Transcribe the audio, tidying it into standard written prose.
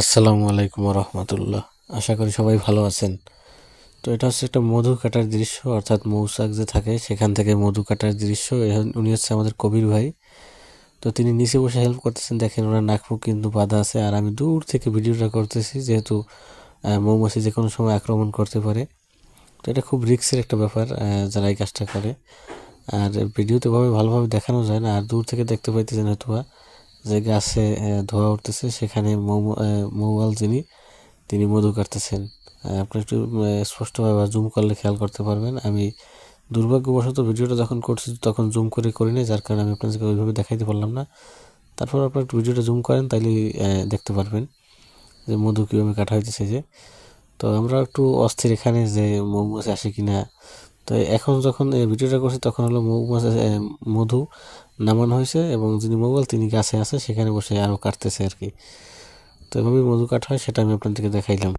আসসালামু আলাইকুম রহমতুল্লাহ। আশা করি সবাই ভালো আছেন। তো এটা হচ্ছে একটা মধু কাটার দৃশ্য, অর্থাৎ মৌচাক যে থাকে সেখান থেকে মধু কাটার দৃশ্য। উনি হচ্ছে আমাদের কবির ভাই। তো তিনি নিচে বসে হেল্প করতেছেন, দেখেন ওনার নাক মুখ কিন্তু বাঁধা আছে, আর আমি দূর থেকে ভিডিওটা করতেছি, যেহেতু মৌমাছি যে কোনো সময় আক্রমণ করতে পারে। তো এটা খুব রিস্কের একটা ব্যাপার যারা এই কাজটা করে। আর ভিডিওতে ভালোভাবে দেখানো যায় না, আর দূর থেকে দেখতে পাইতেছেন হয়তো যে গাছে ধোঁয়া উঠতেছে, সেখানে মৌয়াল তিনি মধু কাটতেছেন। আপনি একটু স্পষ্টভাবে জুম করলে খেয়াল করতে পারবেন। আমি দুর্ভাগ্যবশত ভিডিওটা যখন করছি তখন জুম করে করিনি, যার কারণে আমি আপনাদেরকে ওইভাবে দেখাইতে পারলাম না। তারপর আপনার একটু ভিডিওটা জুম করেন, তাইলে দেখতে পারবেন যে মধু কীভাবে কাটা হইতেছে। যে তো আমরা একটু অস্থির এখানে যে মৌমাছি আসে কিনা। তো এখন যখন এই ভিডিওটা করছি তখন হলো মৌমাছি মধু নামানো হয়েছে, এবং যিনি মৌয়াল তিনি গাছে আছে, সেখানে বসে আরও কাটতেছে আর কি। তো এভাবে মধু কাটা হয়, সেটা আমি আপনাদেরকে দেখাইলাম।